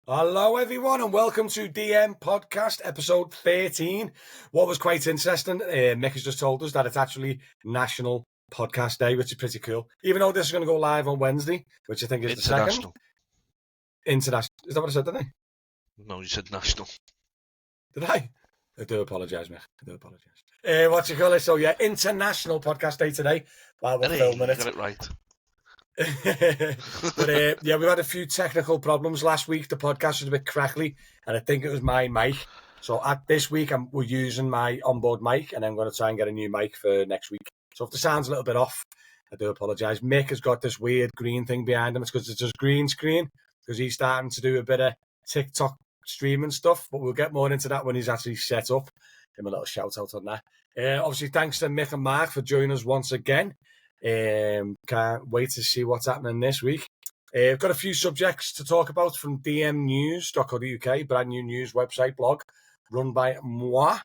Hello everyone and welcome to DM Podcast episode 13. What was quite interesting, Mick has just told us that it's actually National Podcast Day, which is pretty cool. Even though this is going to go live on Wednesday, which I think is the second. International. Is that what I said, didn't I? No, you said national. Did I? I do apologise, Mick. I do apologise. What you call it? So yeah, International Podcast Day today while we're filming it. You got it right. But yeah, we had a few technical problems last week. The podcast was a bit crackly, and I think it was my mic. So at this week, we're using my onboard mic, and I'm going to try and get a new mic for next week. So if the sound's a little bit off, I do apologise. Mick has got this weird green thing behind him. It's because it's just green screen, because he's starting to do a bit of TikTok streaming stuff, but we'll get more into that when he's actually set up. Give him a little shout out on that. Obviously, thanks to Mick and Mark for joining us once again. Can't wait to see what's happening this week. I've got a few subjects to talk about from dmnews.co.uk, brand new news website blog run by moi.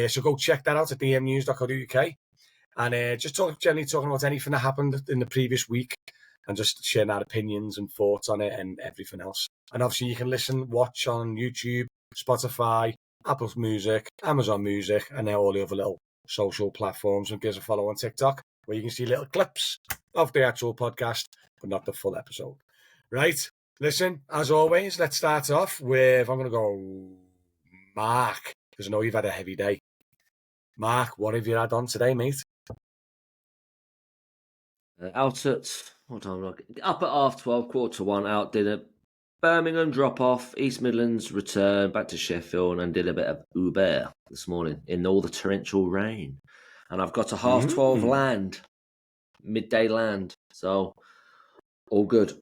So go check that out at dmnews.co.uk. And just generally talking about anything that happened in the previous week and just sharing our opinions and thoughts on it and everything else. And obviously you can watch on YouTube, Spotify, Apple Music, Amazon Music, and all the other little social platforms, and give us a follow on TikTok, where you can see little clips of the actual podcast, but not the full episode. Right, listen, as always, let's start off with, I'm going to go Mark, because I know you've had a heavy day. Mark, what have you had on today, mate? Out at, what time was I? Up at 12:30, 1:15, out dinner. Birmingham drop off, East Midlands return, back to Sheffield, and did a bit of Uber this morning in all the torrential rain. And I've got a 12:30 land, midday land, so all good.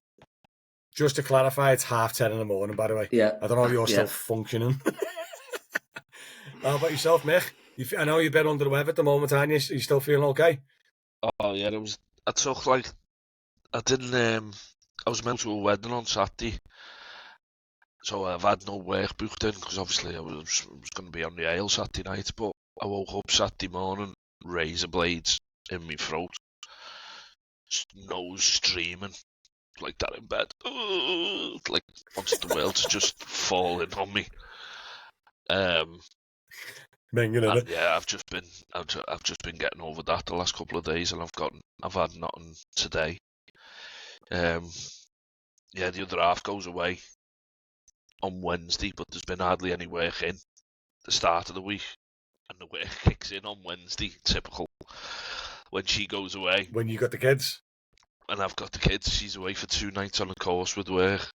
Just to clarify, it's 10:30 in the morning, by the way. Yeah. I don't know if you're still functioning. How about yourself, Mick? I know you're a bit under the weather at the moment, aren't you? Are you still feeling okay? Oh yeah, I was meant to a wedding on Saturday, so I've had no work booked in, because obviously I was going to be on the ale Saturday night, but I woke up Saturday morning, razor blades in my throat, nose streaming, like that in bed, like wants the world to just fall in on me. Yeah, I've just been getting over that the last couple of days, and I've had nothing today. Yeah, the other half goes away on Wednesday, but there's been hardly any work in the start of the week, and the work kicks in on Wednesday, typical, when she goes away. When you got the kids? And I've got the kids. She's away for 2 nights on a course with work,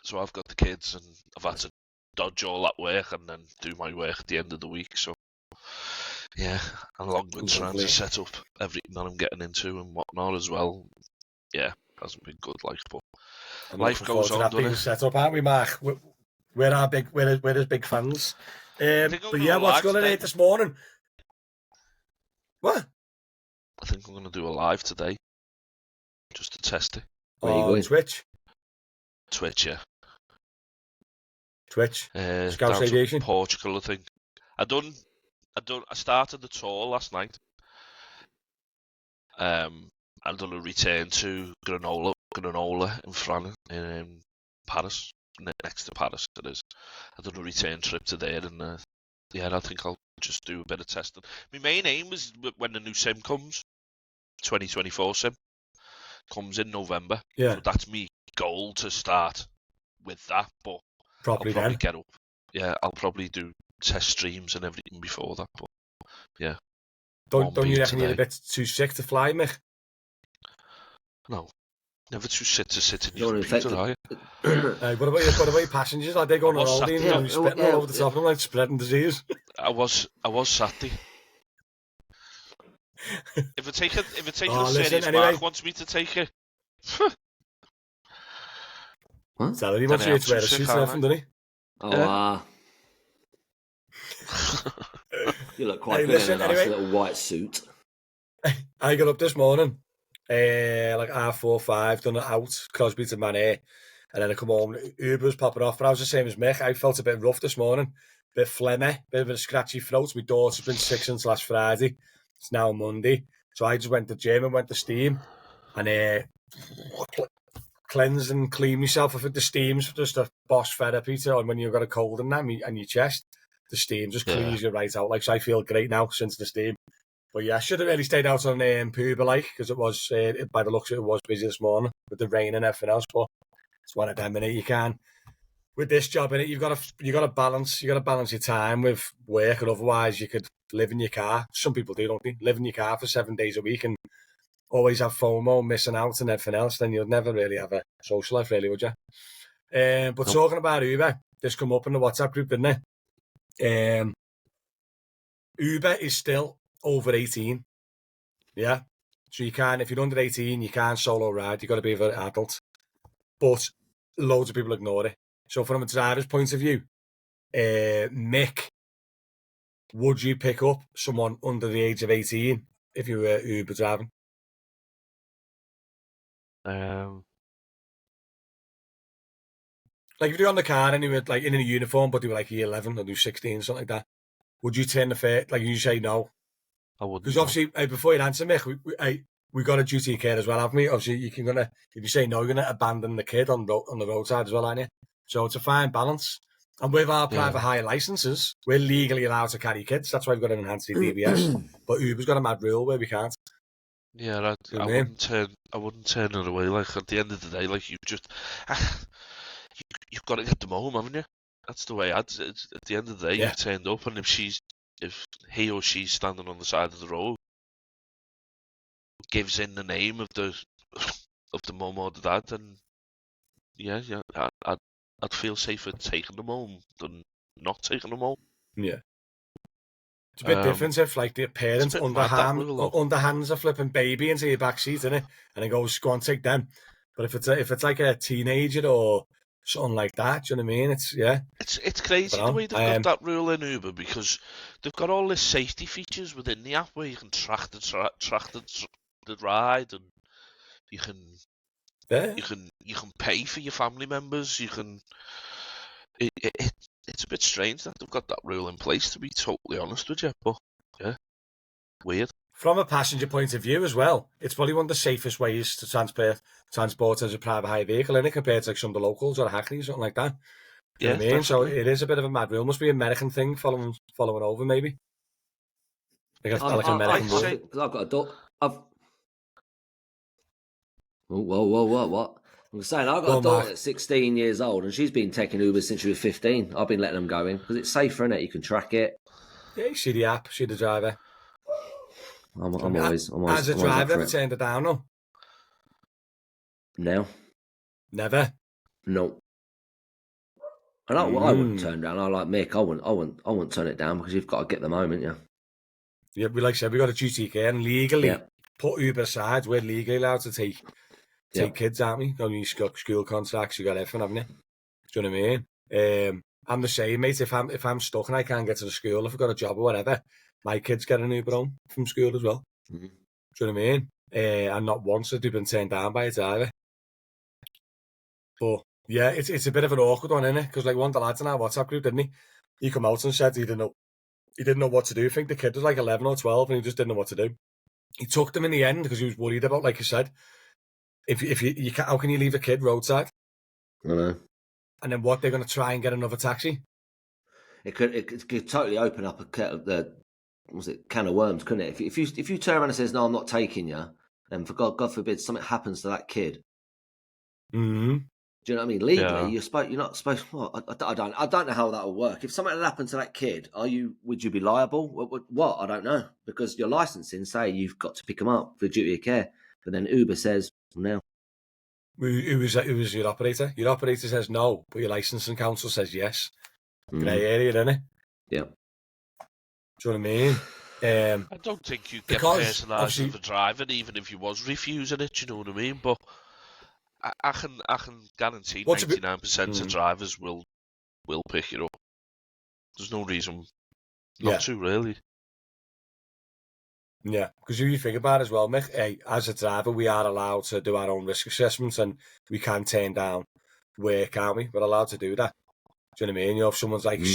so I've got the kids, and I've had to dodge all that work and then do my work at the end of the week. So yeah, along with trying to set up everything that I'm getting into and whatnot as well. Yeah, hasn't been good, but life goes on, doesn't it? Set up, aren't we, Mark? We're his big fans. But yeah, what's going on this morning? What? I think I'm going to do a live today, just to test it. On Twitch? Twitch, yeah. Twitch? Scout Aviation? Portugal, I think. I started the tour last night. I've done a return to Grenoble in France, in Paris, next to Paris it is. I've done a return trip to there, and yeah, I think I'll just do a bit of testing. My main aim was when the new sim comes, 2024 sim, comes in November. Yeah. So that's me goal to start with that, but I'll probably get up. Yeah, I'll probably do test streams and everything before that, but yeah. Don't you reckon you're a bit too sick to fly, Mick? No, never too sick to sit in your computer, are you? What about your passengers? Like, they go on holiday and you're spitting all over the top of them, like spreading disease. I was Saturday. If I take it as serious, anyway. Mark wants me to take it. What? So he wants you to wear a suit and everything, doesn't he? Oh, you look quite good in a nice little white suit. I got up this morning, like 4:30, done it out, Crosby to Manet, and then I come home, Uber was popping off, but I was the same as Mick. I felt a bit rough this morning, bit phlegmy, bit of a scratchy throat. My daughter's been sick since last Friday. It's now Monday, so I just went to the gym and went to steam, and cleanse and clean myself. I think the steam's just a boss therapy to when you've got a cold and your chest. The steam just cleans you right out. Like, so I feel great now since the steam. But yeah, I should have really stayed out on Poober, like, because it was, by the looks of it, was busy this morning with the rain and everything else. But it's one of them, innit? You can, with this job, innit, you got to balance your time with work, and otherwise you could live in your car. Some people do, don't they? Live in your car for 7 days a week and always have FOMO, missing out and everything else. Then you'd never really have a social life, really, would you? But talking about Uber, this come up in the WhatsApp group, didn't it? Uber is still over 18. Yeah. So you can, if you're under 18, you can't solo ride. You've got to be an adult. But loads of people ignore it. So from a driver's point of view, Mick, would you pick up someone under the age of 18 if you were Uber driving? Like if you're on the car and you were like in a uniform, but they were like year 11 or they were 16, something like that, would you turn the fair, like you say no? I wouldn't. Because obviously, before you answer, Mick, we got a duty of care as well, haven't we? Obviously, if you say no, you're gonna abandon the kid on the roadside as well, aren't you? So it's a fine balance. And with our private hire licences, we're legally allowed to carry kids. That's why we've got an enhanced DBS. But Uber's got a mad rule where we can't. Yeah, I wouldn't turn it away. Like at the end of the day, like you've got to get them home, haven't you? That's the way. At the end of the day, you've turned up, and if he or she's standing on the side of the road, gives in the name of the mum or the dad, then I'd feel safer taking them home than not taking them home. Yeah. It's a bit different if, like, the parents underhands a flipping baby into your backseat, isn't it? And it goes, go on, take them. But if it's like a teenager or something like that, do you know what I mean? It's crazy the way they've got that rule in Uber, because they've got all this safety features within the app where you can track the ride, and you can pay for your family members. You can. It's a bit strange that they've got that rule in place, to be totally honest with you. But yeah, weird. From a passenger point of view as well, it's probably one of the safest ways to transport as a private hire vehicle, isn't it, compared to like some of the locals or a Hackney or something like that. Do you know what I mean? So it is a bit of a mad rule. Must be an American thing following over, maybe. Like an American rule. I've got a daughter. What? I'm saying I've got a daughter that's 16 years old, and she's been taking Uber since she was 15. I've been letting them go in because it's safer, isn't it? You can track it. Yeah, you see the app, see the driver. I'm always. As a driver, ever turned it down, no? No. Never? No. And I wouldn't turn down. I like Mick. I wouldn't turn it down because you've got to get them home, haven't you? Yeah, like I said, we got a duty care and legally put Uber aside. We're legally allowed to take kids, aren't we? You got school contracts, you got everything, haven't you? Do you know what I mean? I'm the same, mate. If I'm stuck and I can't get to the school, if I've got a job or whatever, my kids get an Uber home from school as well. Mm-hmm. Do you know what I mean? And not once have they been turned down by a driver. But yeah, it's a bit of an awkward one, isn't it? Because like one of the lads in our WhatsApp group, didn't he? He come out and said he didn't know what to do. I think the kid was like 11 or 12 and he just didn't know what to do. He took them in the end because he was worried about, like you said, if you can't, how can you leave a kid roadside? I know. And then what, they're going to try and get another taxi? It could totally open up a can of worms, couldn't it? If you turn around and says no, I'm not taking you, and for God forbid something happens to that kid. Mm-hmm. Do you know what I mean? Legally, you're not supposed. Well, I don't know how that will work. If something had happened to that kid, would you be liable? What? I don't know, because your licensing say you've got to pick them up for duty of care, but then Uber says no. Who was your operator? Your operator says no, but your licensing council says yes. Grey area, isn't it? Yeah. Do you know what I mean? I don't think you get personalised for driving, even if you was refusing it. Do you know what I mean? But I can guarantee 99% of drivers will pick it up. There's no reason not to, really. Yeah, because if you think about it as well, Mick, as a driver, we are allowed to do our own risk assessments and we can turn down work, can't we? We're allowed to do that. Do you know what I mean? If someone's like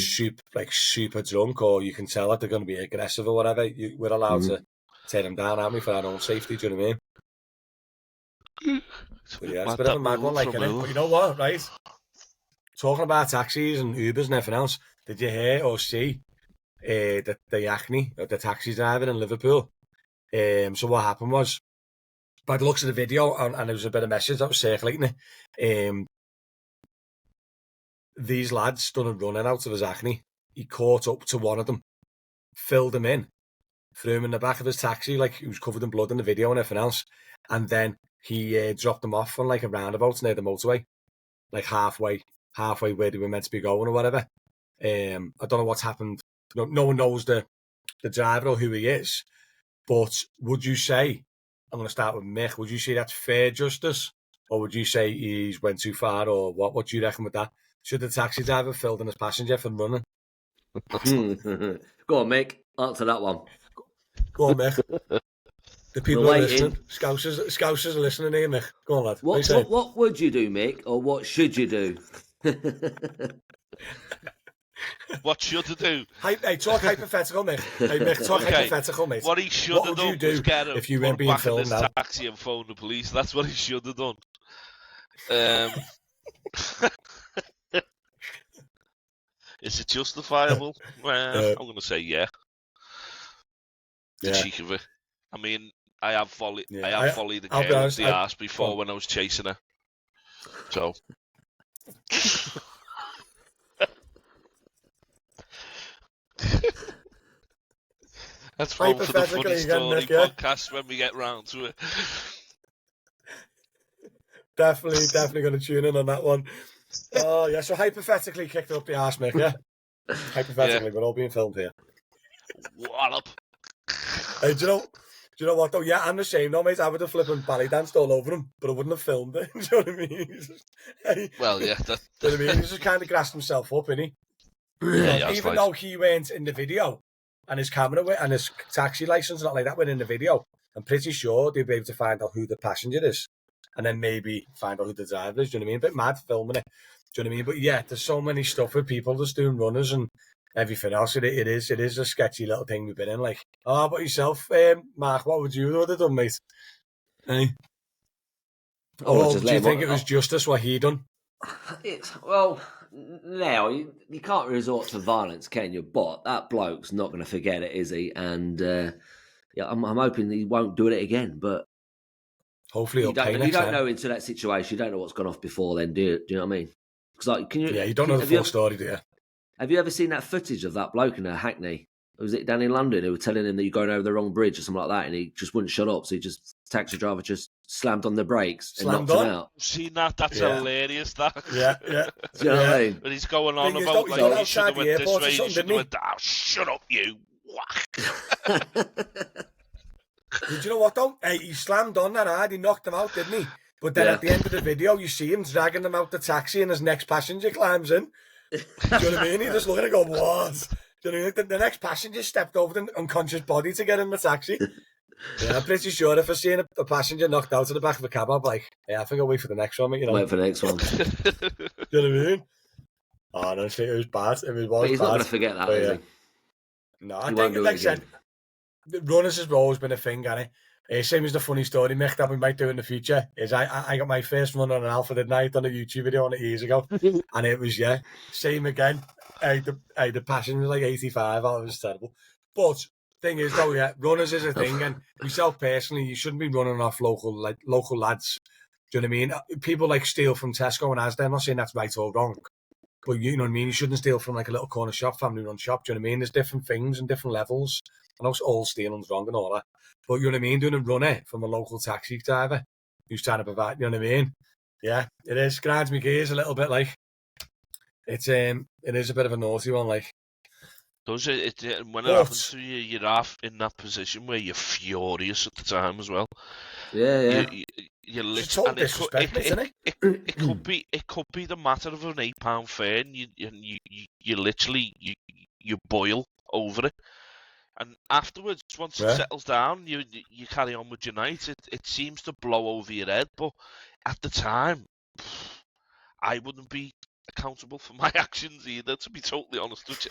super drunk, or you can tell that they're going to be aggressive or whatever, we're allowed to turn them down, aren't we, for our own safety? Do you know what I mean? But yeah, it's a Mad bit of that a mad one, move like, from innit? Will. But you know what, right? Talking about taxis and Ubers and everything else, did you hear or see the Acne, the taxi driver in Liverpool? So what happened was, by the looks of the video, and there was a bit of message that was circulating it, these lads done a running out of his Acne. He caught up to one of them, filled him in, threw him in the back of his taxi, like he was covered in blood in the video and everything else, and then he dropped them off on like a roundabout near the motorway, like halfway where they were meant to be going or whatever. I don't know what's happened. No one knows the driver or who he is. But would you say, I'm going to start with Mick, would you say that's fair justice? Or would you say he's went too far? Or what do you reckon with that? Should the taxi driver filled in his passenger for running? Go on, Mick. Answer that one. Go on, Mick. The people We're are waiting. listening. Scousers are listening here, Mick. Go on, lad. What would you do, Mick? Or what should you do? What should I do? Hey, talk hypothetical, Mick. Hey, Mick, talk hypothetical, mate. What he should have done was get him, if you put weren't him being back in filmed his now? taxi and phone the police. That's what he should have done. Is it justifiable? I'm going to say yeah. The cheek of it. I mean, I have volleyed the girl up the arse before when I was chasing her. So. That's one for the funny story podcast when we get round to it. Definitely going to tune in on that one. Oh, yeah, so hypothetically kicked up the arse, Mick, yeah? Hypothetically, we're all being filmed here. What up? Hey, do you know what, though? Yeah, I'm the same, though, mate. I would have flipping ballet danced all over him, but I wouldn't have filmed it. Do you know what I mean? Hey, well, yeah. Do you know what I mean? He's just kind of grassed himself up, innit? Yeah, even though he went in the video, and his camera and his taxi license and all like that went in the video, I'm pretty sure they'll be able to find out who the passenger is, and then maybe find out who the driver is. Do you know what I mean? A bit mad filming it. Do you know what I mean? But yeah, there's so many stuff with people just doing runners and everything else. It is a sketchy little thing we've been in. Like, how about yourself, Mark? What would you have done, mate? Hey? Do you think it was justice what he done? Now you can't resort to violence, can you? But that bloke's not going to forget it, is he? And I'm hoping he won't do it again. But hopefully, you don't know into that situation. You don't know what's gone off before. Then, do you know what I mean? Because you don't know the full story, do you? Have you ever seen that footage of that bloke in a Hackney? Was it down in London? Who were telling him that you're going over the wrong bridge or something like that, and he just wouldn't shut up. So taxi driver just slammed on the brakes and knocked him out. Seen that? That's hilarious. That. Yeah. Do you know what I mean? But he's going on about like he should have went this way. He should have went down. Shut up, you. Did you know what though? Hey, he slammed on that hard. He knocked him out, didn't he? But then at the end of the video, you see him dragging him out the taxi, and his next passenger climbs in. Do you know what I mean? He just looking at go, what? Do you know what I mean? The next passenger stepped over the unconscious body to get in the taxi. Yeah, I'm pretty sure if I seen a passenger knocked out to the back of a cab, I'd be like, yeah, I think I'll wait for the next one, mate. You know? Wait for the next one. Do you know what I mean? Oh, honestly, it was bad. It was but he's bad. not going to forget that, is he? No, I think, like I said, runners has always been a thing, hasn't it? Same as the funny story, Mick, that we might do in the future, is I got my first run on an Alpha, didn't I? I done a YouTube video on it years ago. And it was, same again. The passion was like 85. Oh, it was terrible. But thing is, though, runners is a thing. And myself personally, you shouldn't be running off local lads. Do you know what I mean? People like steal from Tesco and Asda. I'm not saying that's right or wrong. But you know what I mean? You shouldn't steal from like a little corner shop, family run shop. Do you know what I mean? There's different things and different levels. I know all stealing's wrong and all that. But you know what I mean? Doing a runner from a local taxi driver who's trying to provide, you know what I mean? Yeah, it is. Grinds me gears a little bit, like. It is a bit of a naughty one, like. Does it? When it happens to you, you're off in that position where you're furious at the time as well. Yeah. You literally, it could be the matter of an £8 fare, and you literally boil over it. And afterwards, once it settles down, you carry on with your night. It seems to blow over your head, but at the time, I wouldn't be accountable for my actions either, to be totally honest with you.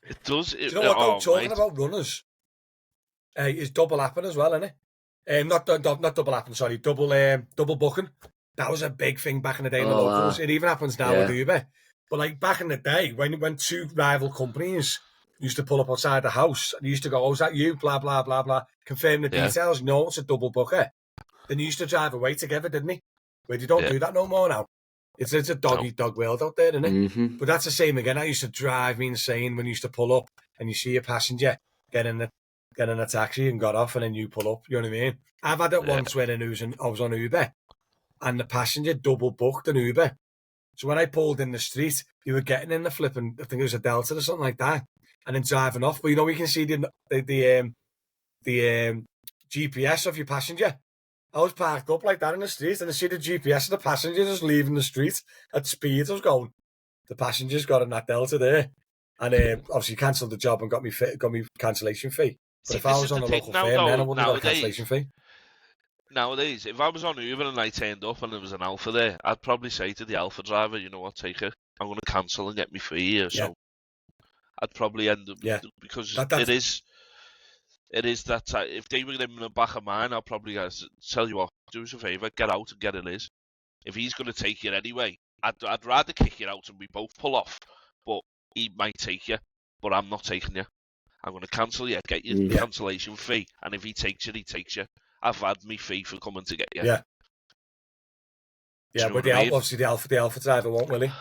It does. Do you know what, though? Talking about runners, it's double happening as well, isn't it? Not double apping, sorry, double booking. That was a big thing back in the day in the Oh, locals. It even happens now yeah. with Uber. But like back in the day, when two rival companies used to pull up outside the house, and you used to go, "Oh, is that you?" Blah blah blah blah. Confirm the Yeah. details. No, it's a double booker. Then you used to drive away together, didn't he? Where you don't Yeah. do that no more now. It's a dog eat dog world out there, isn't it? Mm-hmm. But that's the same again. That used to drive me insane when you used to pull up and you see a passenger get in a taxi and got off, and then you pull up. You know what I mean? I've had it once when I was on Uber, and the passenger double booked an Uber. So when I pulled in the street, you were getting in the flipping, I think it was a Delta or something like that, and then driving off. But you know, we can see the GPS of your passenger. I was parked up like that in the street, and I see the GPS of the passenger just leaving the street at speed. I was going, the passenger's got in that Delta there, and obviously cancelled the job and got me cancellation fee. But See, if I this was is on the a thing local now, firm, though, then I wouldn't have got a nowadays- cancellation fee. Nowadays, if I was on Uber and I turned up and there was an Alpha there, I'd probably say to the Alpha driver, you know what, take it. I'm going to cancel and get me fee here. Yeah. So I'd probably end up, because it is that type. If they were in the back of mine, I'll probably tell you what, do us a favour, get out and get it is. If he's going to take you anyway, I'd rather kick you out and we both pull off, but he might take you, but I'm not taking you. I'm going to cancel you, get your cancellation fee, and if he takes you, he takes you. I've had me fee for coming to get you. Yeah. Do you know But what I mean? obviously the Alpha driver won't, will he?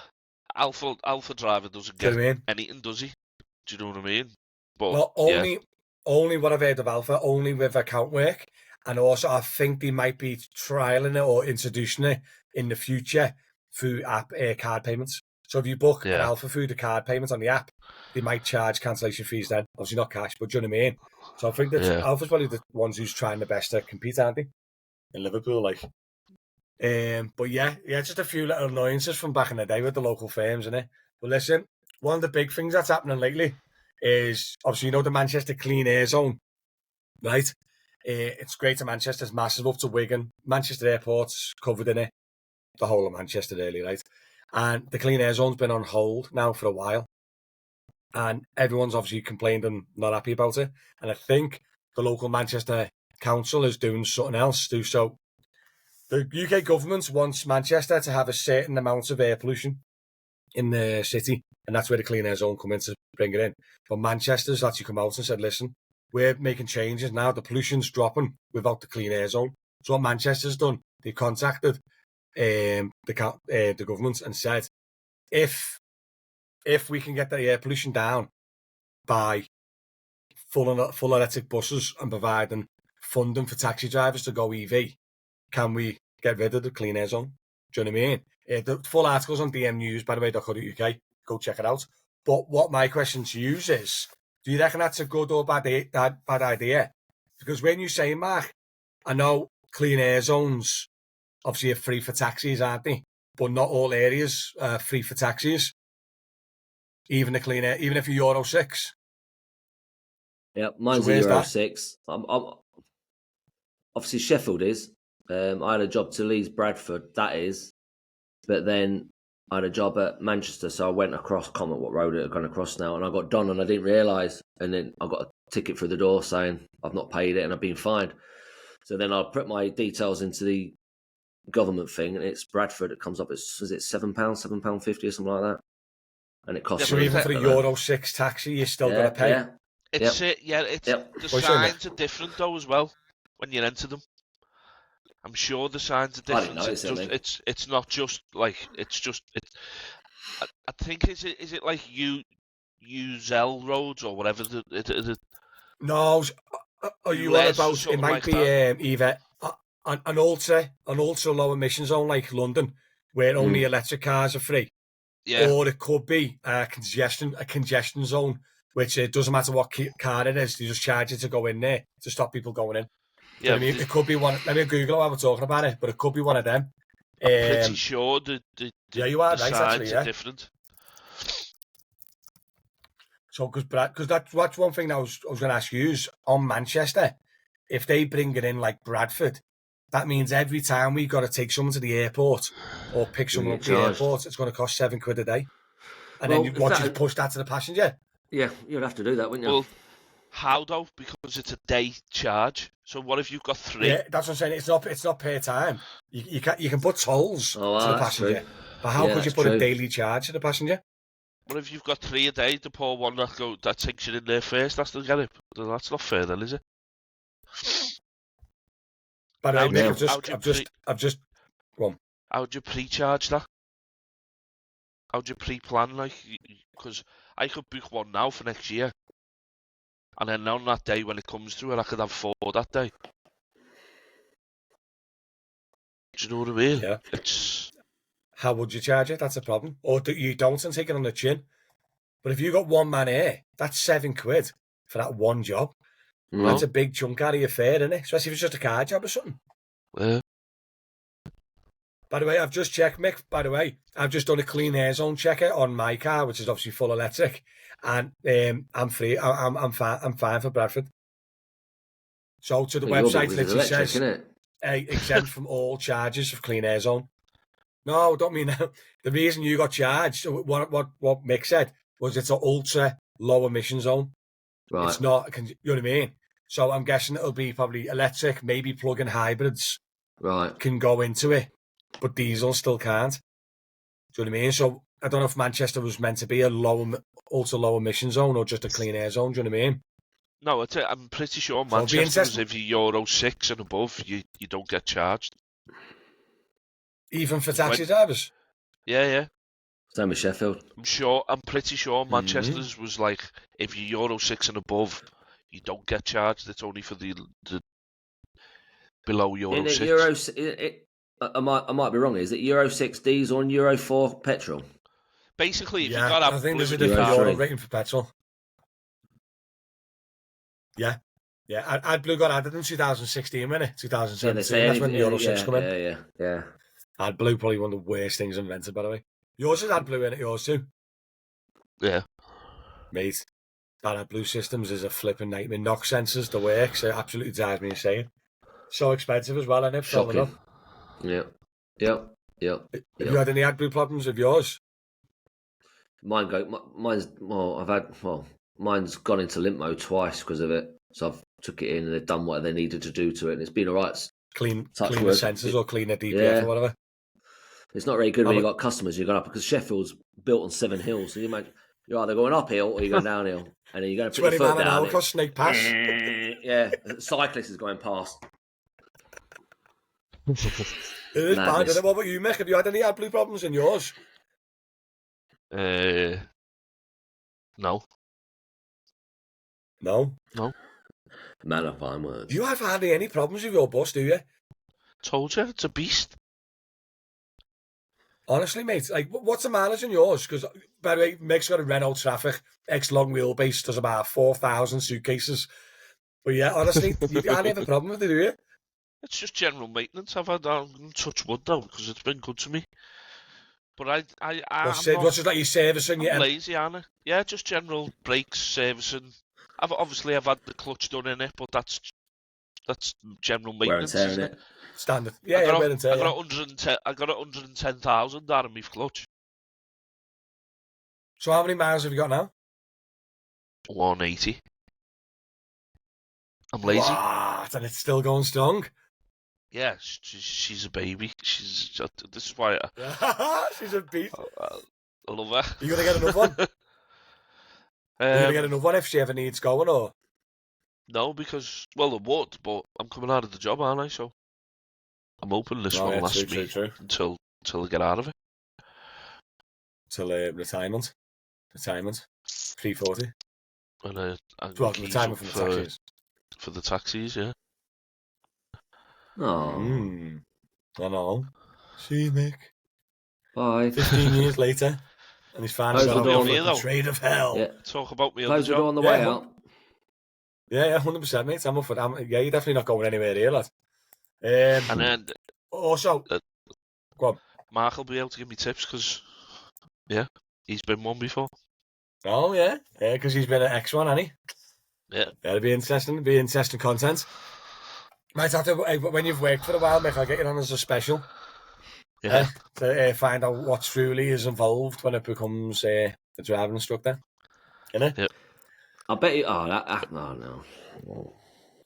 Alpha driver doesn't Do you get know what I mean? anything, does he? Do you know what I mean? But Well, only what I've heard of Alpha, only with account work, and also I think they might be trialing it or introducing it in the future through app card payments. So if you book an Alpha through the card payments on the app, they might charge cancellation fees then. Obviously not cash, but do you know what I mean? So I think that Alpha's probably the ones who's trying the best to compete, aren't they? In Liverpool, like. But yeah, just a few little annoyances from back in the day with the local firms, innit? But listen, one of the big things that's happening lately is obviously, you know, the Manchester Clean Air Zone, right? It's Greater Manchester's massive up to Wigan. Manchester Airport's covered in it. The whole of Manchester, really, right? And the Clean Air Zone's been on hold now for a while. And everyone's obviously complained and not happy about it. And I think the local Manchester Council is doing something else too. So the UK government wants Manchester to have a certain amount of air pollution in the city, and that's where the Clean Air Zone come in to bring it in. But Manchester's actually come out and said, listen, we're making changes now. The pollution's dropping without the Clean Air Zone. So what Manchester's done, they contacted the government and said, if we can get the air pollution down by full electric buses and providing funding for taxi drivers to go EV, can we get rid of the Clean Air Zone? Do you know what I mean? The full article's on DM News, by the way, .co.uk. Go check it out. But what my question to you is, do you reckon that's a good or bad idea? Because when you say, Mark, I know Clean Air Zones obviously are free for taxis, aren't they? But not all areas are free for taxis. Even the Clean Air, even if you're Euro 6. Yeah, mine's So a Euro that? 6. Obviously, Sheffield is. I had a job to Leeds Bradford, that is. But then I had a job at Manchester, so I went across, I can't remember what road it had gone across now, and I got done and I didn't realise. And then I got a ticket through the door saying I've not paid it and I've been fined. So then I put my details into the government thing, and it's Bradford. It comes up, is it £7, £7.50 or something like that? And it costs So me even for a Euro 6 taxi, you're still going to pay? Yeah. It's the signs are different though as well when you enter them. I'm sure the signs are different. I didn't notice It's not just like I think is it like Uzel roads or whatever No, are you on about? It might be either an ultra low emission zone like London, where only electric cars are free. Yeah. Or it could be a congestion zone, which it doesn't matter what car it is, they just charge you to go in there to stop people going in. Yeah, I mean, it could be one. Let me Google it while we're talking about it, but it could be one of them. I'm pretty sure the you are the right, signs actually, are different. So, because that's one thing I was going to ask you is on Manchester, if they bring it in like Bradford, that means every time we've got to take someone to the airport or pick someone up at the airport, it's going to cost £7 a day. And then you push that to the passenger. Yeah, you'd have to do that, wouldn't you? Well, How though? Because it's a day charge. So what if you've got 3? Yeah, that's what I'm saying. It's not per time. You can put tolls to the that's passenger, true. but how could you that's put true. a daily charge to the passenger? What if you've got 3 a day? The poor one that takes you in there first. That's to get it. That's not fair, then, is it? By the way, Nick, I've just. Well, how'd you pre-charge that? How'd you pre-plan, like? Because I could book one now for next year, and then on that day when it comes to it, I could have 4 that day. Do you know what I mean? Yeah. It's... How would you charge it? That's a problem. Or you don't and take it on the chin. But if you got one man here, that's £7 for that one job. Well, that's a big chunk out of your fare, isn't it? Especially if it's just a car job or something. Yeah. By the way, I've just checked, Mick. By the way, I've just done a clean air zone checker on my car, which is obviously full electric, and I'm free. I'm fine for Bradford. So to the website, literally says exempt from all charges of clean air zone. No, don't mean that. The reason you got charged, what Mick said, was it's an ultra low emission zone. Right. It's not. You know what I mean? So I'm guessing it'll be probably electric, maybe plug-in hybrids. Right. Can go into it, but diesel still can't. Do you know what I mean? So I don't know if Manchester was meant to be a ultra low emission zone or just a clean air zone. Do you know what I mean? No, I'm pretty sure Manchester is if you're Euro 6 and above, you don't get charged. Even for taxi drivers? Yeah. Same as Sheffield. I'm pretty sure Manchester's was like, if you're Euro 6 and above, you don't get charged. It's only for the below Euro 6. I might be wrong. Is it Euro 6 diesel and Euro 4 petrol? Basically, if you got a I think there's a different Euro rating for petrol. Yeah. AdBlue got added in 2016, wasn't it? 2017. That's when the Euro 6 come in. Yeah. AdBlue, probably one of the worst things invented, by the way. Yours is AdBlue, in it? Yours too? Yeah. Mate, that AdBlue systems is a flipping nightmare. Knock sensors to work, so it absolutely drives me insane. So expensive as well, isn't it? Shocking. Yep. Have you had any AdBlue problems with yours? Mine's gone into limp mode twice because of it. So I've took it in and they've done what they needed to do to it, and it's been all right. Clean the sensors or clean the DPF or whatever. It's not very good when you've got customers you're going up, because Sheffield's built on 7 hills. So you imagine you're either going uphill or you're going downhill, and then you're going to put your foot down. Across Snake Pass. Yeah, the cyclist is going past. It is bad, isn't it? What about you, Mick? Have you had any AdBlue problems in yours? No. Man of fine words. You have hardly any problems with your bus, do you? Told you, it's a beast. Honestly, mate, like, what's the mileage in yours? Because, by the way, Mick's got a Renault Traffic, long wheelbase, does about 4,000 suitcases. But yeah, honestly, you can't have a problem with it, do you? It's just general maintenance. I've had touch wood though, because it's been good to me. But what's just like your servicing? I'm lazy, Anna. Yeah, just general brakes, servicing. I've had the clutch done in it, but that's general maintenance, isn't it? Standard. Yeah, wear and tear. I got 110,000 out of my clutch. So how many miles have you got now? 180. I'm lazy. What? And it's still going strong? Yeah, she's a baby. This is why she's a beast. I love her. Are you going to get another one? Are you going to get another one if she ever needs going, or? No, because, well, I would, but I'm coming out of the job, aren't I? So I'm hoping this one lasts me until I get out of it. Till retirement. 340. And retirement from the taxis. For the taxis, yeah. Oh. I know. See, Mick. Bye. 15 years later, and he's finally got out of the trade of hell. Yeah. Talk about me Close the door on the way out. Yeah, 100%, mate. I'm up for that. Yeah, you're definitely not going anywhere here, lad. And then also, go on. Mark will be able to give me tips because, yeah, he's been one before. Oh yeah, because he's been an X1, hasn't he? Yeah. That'll be interesting. Be interesting content. Might have to, when you've worked for a while, Mick, I'll get you on as a special. Yeah. To find out what truly is involved when it becomes a driving instructor. Innit? Yeah. I bet you. Oh, no.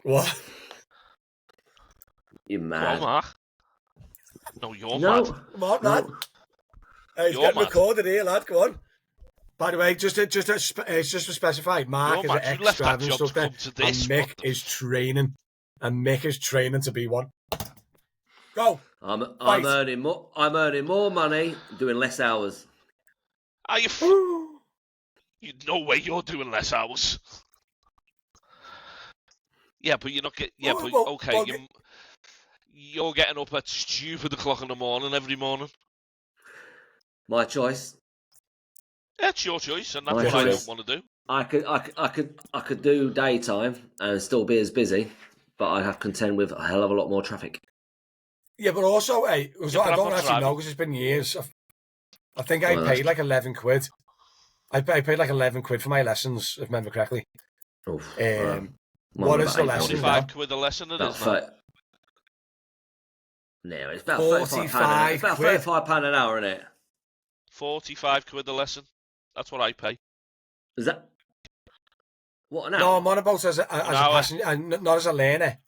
What? You're Go on, mad. Mark. No, you're No, mad. Come on, lad. no. Hey, he's You're getting mad. recorded here, lad. Go on. By the way, just to specify, Mark You're is an mad. You left that ex-driving job to instructor, come to this. and Mick What the is training. And Mick is training to be one. Go. I'm Fight. earning more. I'm earning more money doing less hours. Are you? You no way you're doing less hours. Yeah, but you're not getting. Yeah, but okay. You're getting up at stupid o'clock in the morning every morning. My choice. That's your choice, and that's My what I choice. don't want to do. I could do daytime and still be as busy, but I'd have to contend with a hell of a lot more traffic. Yeah, but also, hey, Yeah, but I I'm don't not actually driving. know because it's been years. I think I Well, paid like 11 quid. I paid like 11 quid for my lessons, if I remember correctly. Oof, What is the lesson now? 45 quid a lesson it is about now. No, it's about 45 It's about quid. £35 an hour, isn't it? 45 quid a lesson. That's what I pay. Is that what an No, hour? I'm on about as a passenger, not as a learner.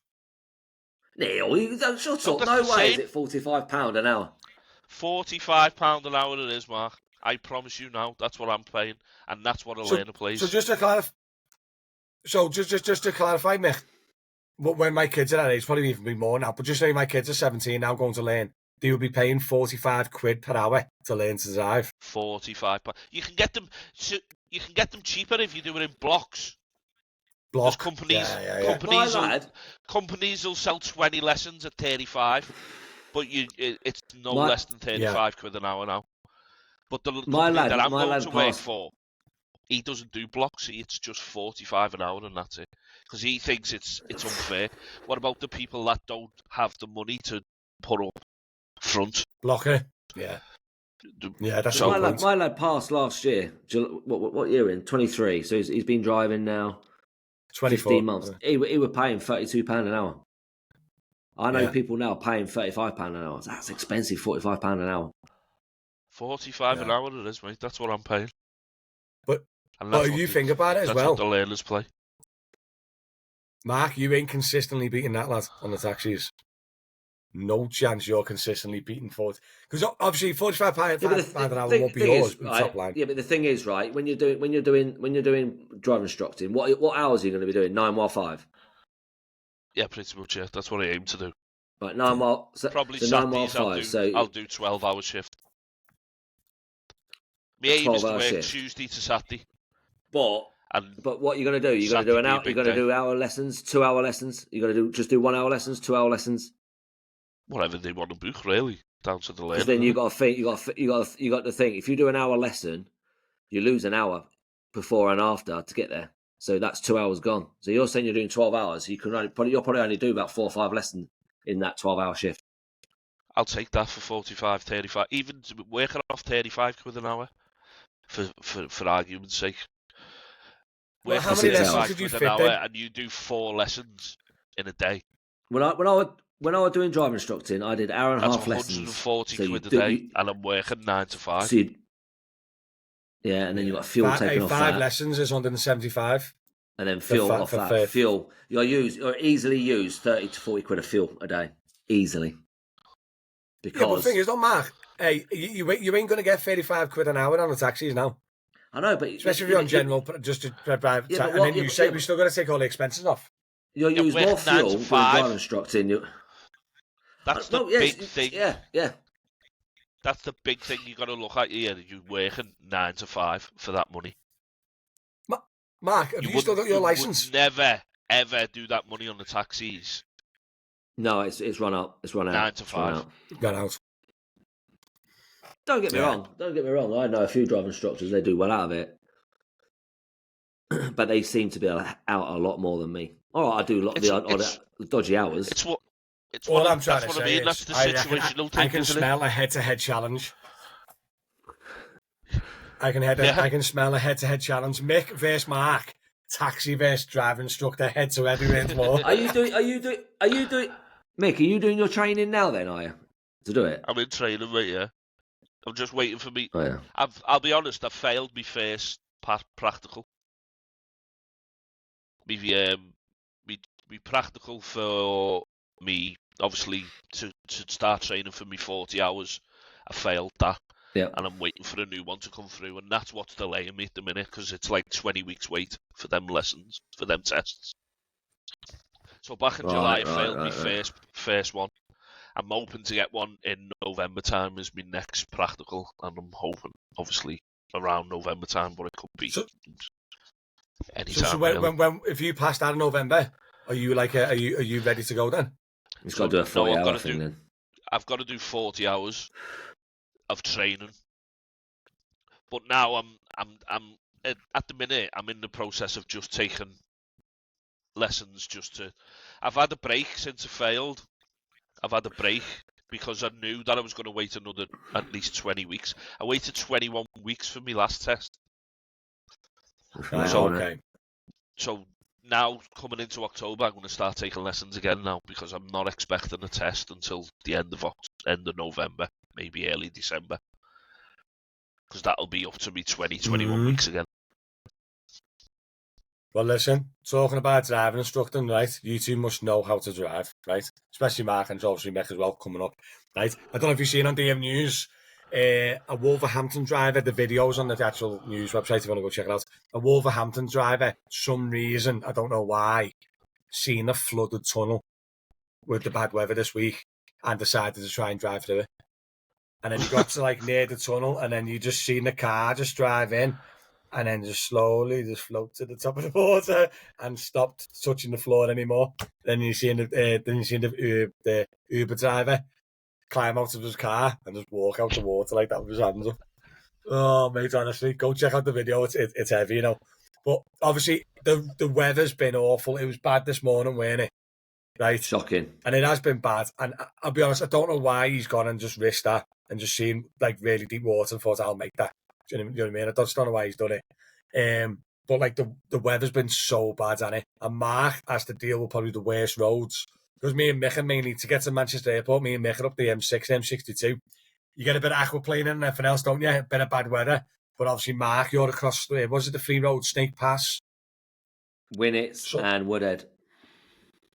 Neil, you don't shut up. that's No the way same. is it £45 an hour. £45 an hour it is, Mark. I promise you now, that's what I'm paying, and that's what a learner plays. So just to clarify, Mick, when my kids are that age, probably even be more now, but just say my kids are 17 now going to learn, they will be paying 45 quid per hour to learn to drive. 45. You can get them. You can get them cheaper if you do it in blocks. Block. Companies, Yeah. companies will sell 20 lessons at 35, but it's less than 35 quid an hour now. But the company that I'm going to work for, he doesn't do blocks. It's just 45 an hour, and that's it. Because he thinks it's unfair. What about the people that don't have the money to put up front? Blocker. Yeah. Yeah, that's my lad passed last year. What year in? 23. So he's been driving now 24 15 months. He was paying £32 an hour. I know people now paying £35 an hour. That's expensive, £45 an hour. 45 an hour it is, mate. That's what I'm paying. But you think about it as well. That's what the learners play. Mark, you ain't consistently beating that lad on the taxis. No chance you're consistently beating 40. Because obviously £45 an hour won't be yours, top line. Yeah, but the thing is, right, when you're doing driving instructing, what hours are you going to be doing? 9 while 5? Yeah, pretty much. Yeah, that's what I aim to do. Right, 9 while probably so Saturdays 9 while 5. I'll do 12-hour shift. My aim is to work shift. Tuesday to Saturday. But what you're going to do? You're going to do an hour. You're going to do hour lessons, 2-hour lessons. You're going to do 1 hour lessons, 2-hour lessons. Whatever they want to book, really, down to the learner. Because then you got to think. You got to think. If you do an hour lesson, you lose an hour before and after to get there. So that's 2 hours gone. So you're saying you're doing 12 hours. You can you'll probably only do about 4 or 5 lessons in that 12-hour shift. I'll take that for 45, 35. Even working off 35 quid an hour, for argument's sake. Well, how many lessons did you fit in? And you do 4 lessons in a day. When I was doing driving instructing, I did hour and a half lessons. 140 quid a day, and I'm working 9 to 5. So and then you got fuel taken off 5 lessons is 175. And then fuel off that. Fuel. You'll easily use 30 to 40 quid of fuel a day. Easily. Because... Yeah, but the thing is, Mark, hey, you ain't going to get 35 quid an hour on the taxis now. I know, but... Especially if you're on general, just to drive. And then you say we're still going to take all the expenses off. You'll use more fuel than driving instructing. That's the big thing. Yeah. That's the big thing you got to look at here. You're working 9 to 5 for that money. Mark, have you still got your license? Never, ever do that money on the taxis. No, it's run out. It's run out. 9 to 5. Run out. Don't get me wrong. I know a few driving instructors. They do well out of it, but they seem to be out a lot more than me. All right, I do a lot of the dodgy hours. All I'm trying to say is, that's the situational thing. I can smell a head-to-head challenge. I can smell a head-to-head challenge. Mick versus Mark, taxi versus driving instructor, head-to-head who wins more. Are you doing? Mick, are you doing your training now? Then are you to do it? I'm in training, mate. Yeah, I'm just waiting for me. Oh, yeah. I'll be honest. I failed my first practical. me practical for me, obviously, to start training for me 40 hours. I failed that. Yeah. And I'm waiting for a new one to come through, and that's what's delaying me at the minute, because it's like 20 weeks wait for them lessons, for them tests. So back in July, I failed my first one. I'm hoping to get one in November time as my next practical, and I'm hoping, obviously, around November time, but it could be anytime. So when if you pass that in November, are you are you ready to go then? He's got to do a 40-hour thing then. I've got to do 40 hours of training, but now I'm at the minute I'm in the process of just taking lessons. I've had a break since I failed. I've had a break because I knew that I was going to wait another at least 20 weeks. I waited 21 weeks for my last test. So now coming into October, I'm going to start taking lessons again now, because I'm not expecting a test until the end of November, maybe early December, because that'll be up to me 21 weeks again. Well, listen, talking about driving instructing, right? You two must know how to drive, right? Especially Mark and obviously Mick as well coming up, right? I don't know if you've seen on DM News, a Wolverhampton driver, the videos on the actual news website if you want to go check it out. A Wolverhampton driver, some reason, I don't know why, seen a flooded tunnel with the bad weather this week and decided to try and drive through it. And then you got to near the tunnel, and then you just seen the car just drive in, and then just slowly just float to the top of the water and stopped touching the floor anymore. Then you seen the Uber driver climb out of his car and just walk out the water like that with his hands up. Oh, mate, honestly, go check out the video. It's heavy, you know. But obviously, the weather's been awful. It was bad this morning, wasn't it? Right? Shocking. And it has been bad. And I'll be honest, I don't know why he's gone and just risked that and just seen really deep water and thought, I'll make that. Do you know what I mean? I just don't know why he's done it. But the weather's been so bad, hasn't it? And Mark has to deal with probably the worst roads. Because me and Mick are mainly, to get to Manchester Airport, me and Mick are up the M6, M62. You get a bit of aquaplaning and everything else, don't you? A bit of bad weather. But obviously, Mark, you're across, was it the Free Road, Snake Pass? Winnets and Woodhead.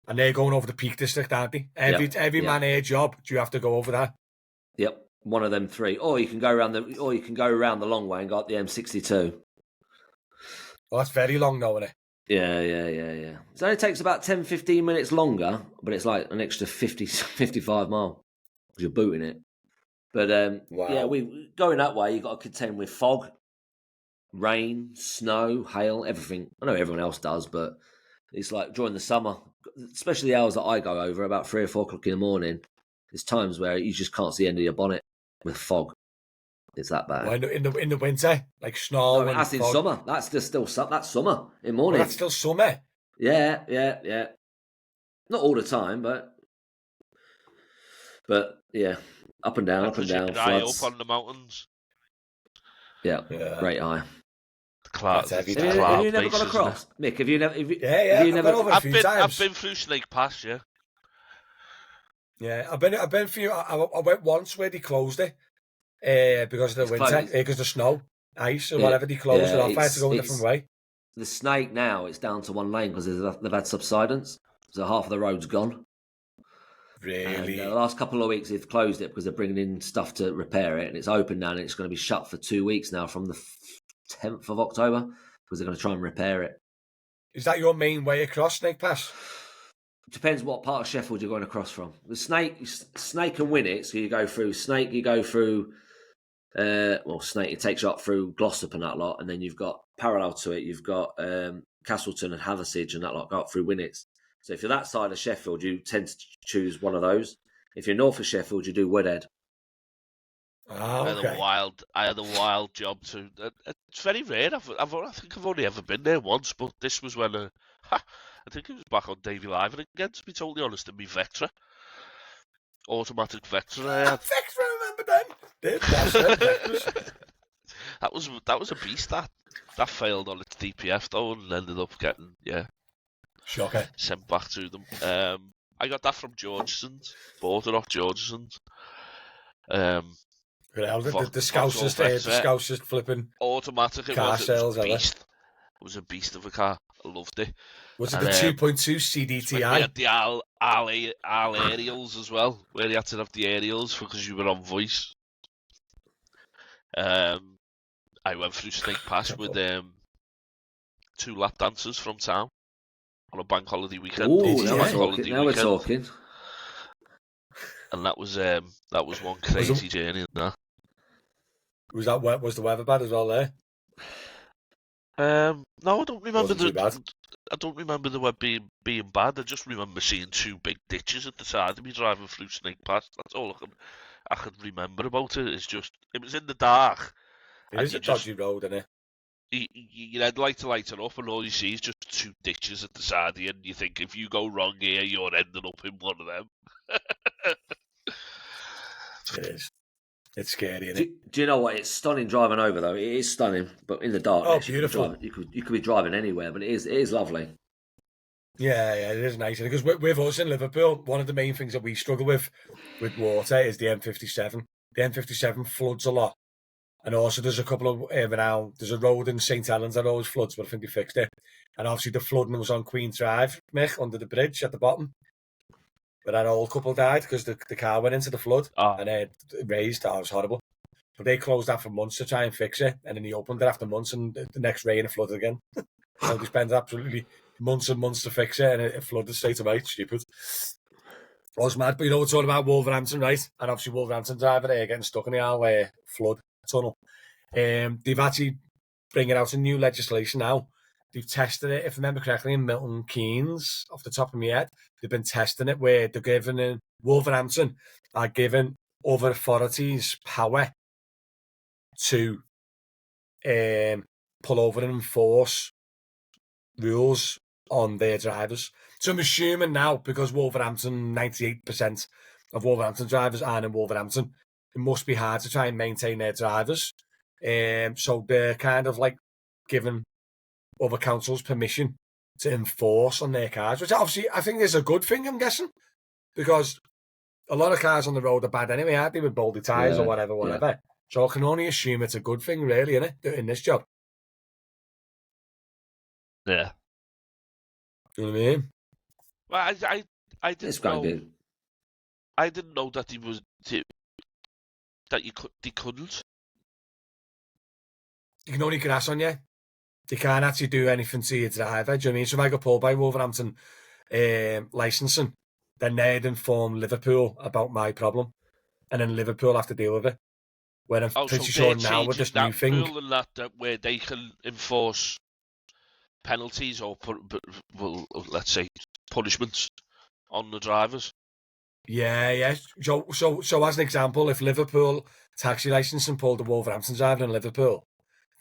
And they're going over the Peak District, aren't they? Every man air job, do you have to go over that? Yep. One of them three, or you can go around the long way and go up the M62. Well, that's very long, though, isn't it? Yeah. It only takes about 10-15 minutes longer, but it's like an extra 50-55 mile because you're booting it. But wow. Yeah, we going that way. You got to contend with fog, rain, snow, hail, everything. I know everyone else does, but it's like during the summer, especially the hours that I go over, about 3 or 4 o'clock in the morning. There's times where you just can't see the end of your bonnet with fog. It's that bad. Well, in the winter, like snow. No, that's in fog. summer. That's summer in morning. Well, that's still summer. Yeah. Not all the time, but yeah, up and down. High up on the mountains. Yeah. Great eye. The clouds. Have you never gone across, Mick? Have you never? I've been through Snake Pass. Yeah. Yeah, I've been through. I went once where they closed it because of the winter, because of snow, ice, or whatever. They closed it off. I had to go a different way. The Snake now it's down to one lane because they've had subsidence, so half of the road's gone. Really? And the last couple of weeks they've closed it because they're bringing in stuff to repair it, and it's open now, and it's going to be shut for 2 weeks now from the 10th of October because they're going to try and repair it. Is that your main way across Snake Pass? Depends what part of Sheffield you're going across from. The Snake and Winnet, so you go through Snake, you go through, Snake, it takes you up through Glossop and that lot, and then you've got, parallel to it, you've got Castleton and Hathersage and that lot go up through Winnets. So if you're that side of Sheffield, you tend to choose one of those. If you're north of Sheffield, you do Woodhead. Oh, okay. I had a wild job too. It's very rare. I think I've only ever been there once, but this was when I think it was back on Davy Live, and again, to be totally honest, in me Vectra, automatic Vectra. Vectra, remember then? that was a beast. That failed on its DPF though, and ended up getting shocker, sent back to them. I got that from Georgeson's, bought it off Georgeson's. The Scousers flipping automatic. Car sales, it was a beast of a car. Loved it. Was it And, the 2.2 when we CDTI? had the Al aerials as well, where you had to have the aerials because you were on voice. I went through Snake Pass with 2 lap dancers from town on a bank holiday weekend. Ooh, now we're talking. Now we're talking. And that was one crazy journey. That. Was the weather bad as well there? No, I don't remember Wasn't too bad. I don't remember the web being bad. I just remember seeing 2 big ditches at the side of me driving through Snake Pass. That's all I can remember about it. It's just it was in the dark. It is a dodgy road, isn't it? Your headlight to light it up, and all you see is just 2 ditches at the side of you, and you think if you go wrong here, you're ending up in one of them. It is. It's scary, isn't it? Do you know what? It's stunning driving over, though. It is stunning, but in the darkness, beautiful. You could be driving anywhere, but it is lovely. Yeah, it is nice. Because with us in Liverpool, one of the main things that we struggle with water is the M57. The M57 floods a lot. And also there's a couple of there's a road in St Helens that always floods, but I think they fixed it. And obviously the flooding was on Queen's Drive, Mick, under the bridge at the bottom. But that old couple died because the car went into the flood and it raised. It was horrible. But they closed that for months to try and fix it, and then he opened it after months, and the next rain it flooded again. So they spent absolutely months and months to fix it, and it flooded straight away. Stupid. I was mad, but we're talking about Wolverhampton, right? And obviously Wolverhampton driver there getting stuck in the flood tunnel. They've actually bringing out a new legislation now. They've tested it, if I remember correctly, in Milton Keynes, off the top of my head. They've been testing it where they're giving Wolverhampton are giving other authorities power to pull over and enforce rules on their drivers. So I'm assuming now, because Wolverhampton, 98% of Wolverhampton drivers aren't in Wolverhampton, it must be hard to try and maintain their drivers. So they're kind of like giving other councils permission to enforce on their cars, which obviously I think is a good thing, I'm guessing, because a lot of cars on the road are bad anyway, aren't they, with boldy tyres or whatever. Yeah. So I can only assume it's a good thing, really, isn't it, in this job? Yeah. You know what I mean? Well, I didn't know. Good. I didn't know that they couldn't. You can only grass on you. They can't actually do anything to your driver. Do you know what I mean? So if I got pulled by Wolverhampton licensing, then they'd inform Liverpool about my problem, and then Liverpool have to deal with it. When I'm pretty sure now with this new thing, and that where they can enforce penalties or let's say punishments on the drivers. Yeah. So as an example, if Liverpool taxi licensing pulled a Wolverhampton driver in Liverpool,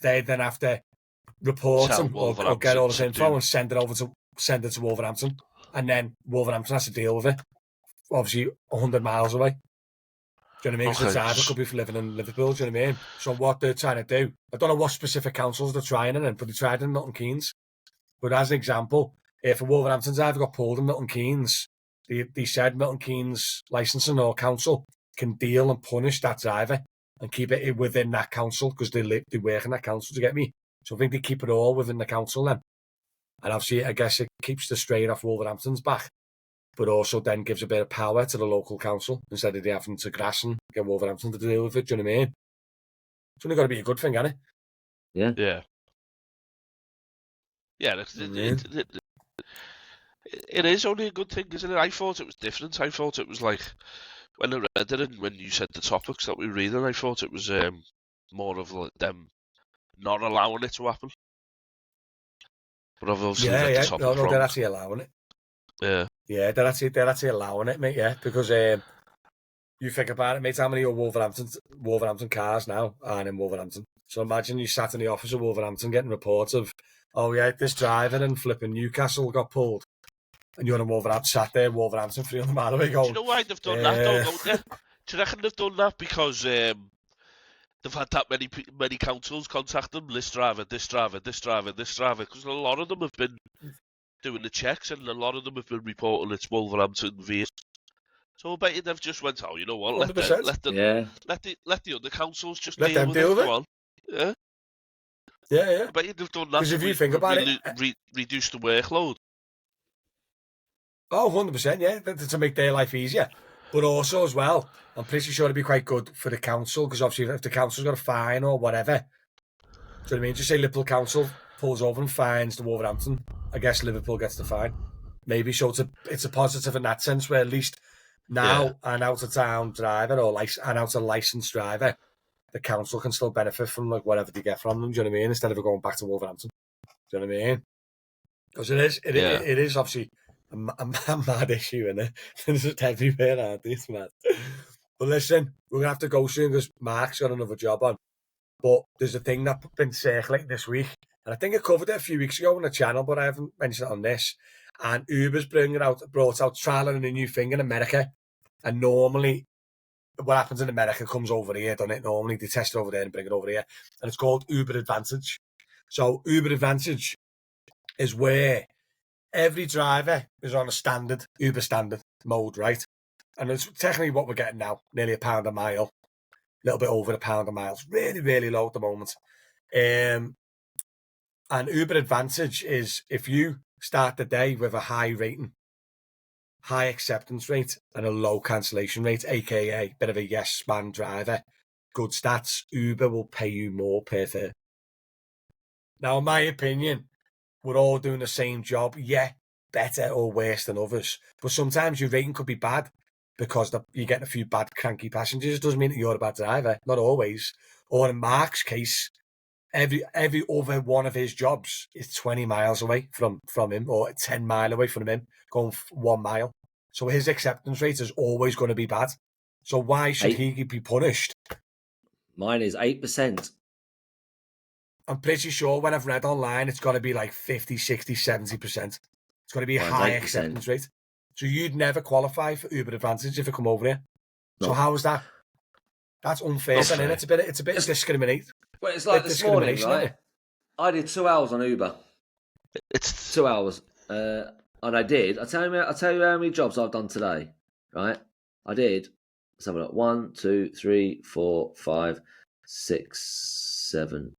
they then have to report him or get all this info and send it to Wolverhampton, and then Wolverhampton has to deal with it. Obviously, 100 miles away. Do you know what I mean? Because the driver could be living in Liverpool. Do you know what I mean? So what they're trying to do, I don't know what specific councils they're trying it in, but they tried it in Milton Keynes. But as an example, if a Wolverhampton driver got pulled in Milton Keynes, they said Milton Keynes licensing or council can deal and punish that driver and keep it within that council because they work in that council, to get me. So I think they keep it all within the council then. And obviously, I guess it keeps the strain off Wolverhampton's back, but also then gives a bit of power to the local council instead of they having to grass and get Wolverhampton to deal with it. Do you know what I mean? It's only got to be a good thing, hasn't it? Yeah. Yeah, it is only a good thing, isn't it? I thought it was different. I thought it was like, when I read it and when you said the topics that we were reading, I thought it was more of like them not allowing it to happen. But I've obviously read the topic no, they're actually allowing it. Yeah, they're actually allowing it, mate. Yeah, because you think about it, mate. How many Wolverhampton cars now aren't in Wolverhampton? So imagine you sat in the office of Wolverhampton getting reports of, oh yeah, this driver in flipping Newcastle got pulled, and you're in Wolverhampton, sat there, Wolverhampton, 300 miles away, going. Do you know why they've done that? Don't you? Do you reckon they've done that because they've had that many councils contact them? This driver, because a lot of them have been doing the checks, and a lot of them have been reporting it's Wolverhampton via. So I bet you they've just went, oh, you know what? Let the other councils just let them deal with it. Yeah. Yeah. I bet you'd have done that. Because if you think about it, reduce the workload. Oh, 100%, yeah, to make their life easier. But also as well, I'm pretty sure it'd be quite good for the council, because obviously if the council's got a fine or whatever, do you know what I mean? Just say Liverpool Council pulls over and fines the Wolverhampton. I guess Liverpool gets the fine. Maybe, so it's a positive in that sense, where at least now an out-of-town driver or an out-of-licensed driver, the council can still benefit from like whatever they get from them, do you know what I mean? Instead of going back to Wolverhampton. Do you know what I mean? Because it is obviously a mad issue, isn't it? It's just everywhere, aren't they? It's mad. But listen, we're going to have to go soon because Mark's got another job on. But there's a thing that's been circulating this week, and I think I covered it a few weeks ago on the channel, but I haven't mentioned it on this. And Uber's brought out trialing a new thing in America. And normally, what happens in America comes over here, doesn't it? Normally, they test it over there and bring it over here. And it's called Uber Advantage. So Uber Advantage is where every driver is on a Uber standard mode, right? And it's technically what we're getting now, nearly £1 a mile, a little bit over £1 a mile. It's really, really low at the moment. And Uber Advantage is if you start the day with a high rating, high acceptance rate, and a low cancellation rate, aka bit of a yes man driver, good stats, Uber will pay you more per fare. Now, in my opinion, we're all doing the same job. Yeah, better or worse than others. But sometimes your rating could be bad because you're getting a few bad, cranky passengers. It doesn't mean that you're a bad driver. Not always. Or in Mark's case, every other one of his jobs is 20 miles away from him, or 10 miles away from him, going 1 mile. So his acceptance rate is always going to be bad. So why should he be punished? Mine is 8%. I'm pretty sure when I've read online, it's got to be like 50, 60, 70%. It's got to be a high acceptance rate. So you'd never qualify for Uber Advantage if you come over here. No. So how is that? That's unfair. And then it's a bit discriminate. Well, it's like this morning, right? I did 2 hours on Uber. It's 2 hours. And I did. I'll tell you how many jobs I've done today, right? I did. Let's have a look. 1, 2, 3, 4, 5, 6, 7.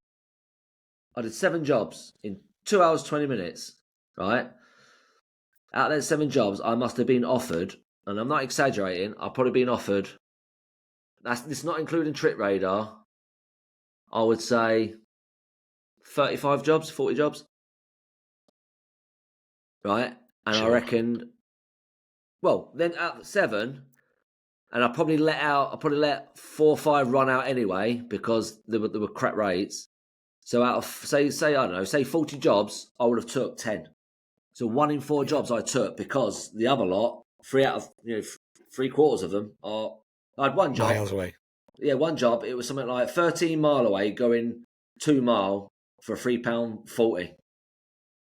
I did 7 jobs in 2 hours, 20 minutes, right? Out of those 7 jobs, I must have been offered, and I'm not exaggerating, I've probably been offered, this not including Trip Radar, I would say 35 jobs, 40 jobs. Right? And sure. I reckon, well, then out of 7, and I probably let 4 or 5 run out anyway because there were crap rates. So out of say I don't know, say 40 jobs, I would have took 10. So 1 in 4 jobs I took because the other lot, 3 out of 3/4 of them are. I had 1 job. Miles away. Yeah, 1 job. It was something like 13 mile away, going 2 mile for £3.40.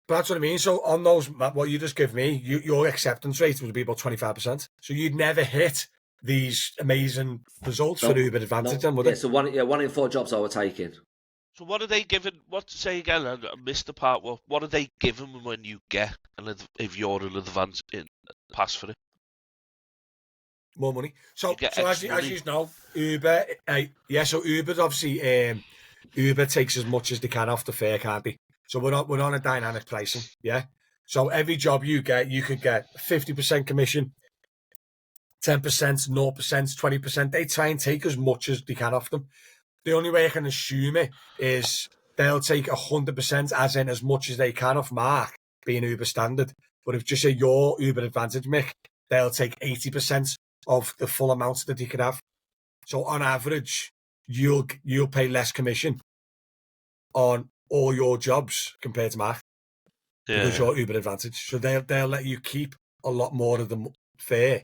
But that's what I mean. So on those, what you just give me, your acceptance rate would be about 25%. So you'd never hit these amazing results for Uber Advantage, then, would it? So 1 in 4 jobs I were taking. So what are they giving? Say again? I missed the part. What are they giving when you get if you're an advance in pass for it? More money. So as you know, Uber. So Uber obviously Uber takes as much as they can off the fare, can't they? So we're on a dynamic pricing. Yeah. So every job you get, you could get 50% commission, 10%, 0%, 20%. They try and take as much as they can off them. The only way I can assume it is they'll take 100%, as in as much as they can off Mark being Uber standard. But if just say your Uber Advantage, Mick, they'll take 80% of the full amount that you could have. So on average, you'll pay less commission on all your jobs compared to Mark because you're Uber Advantage. So they'll let you keep a lot more of the fare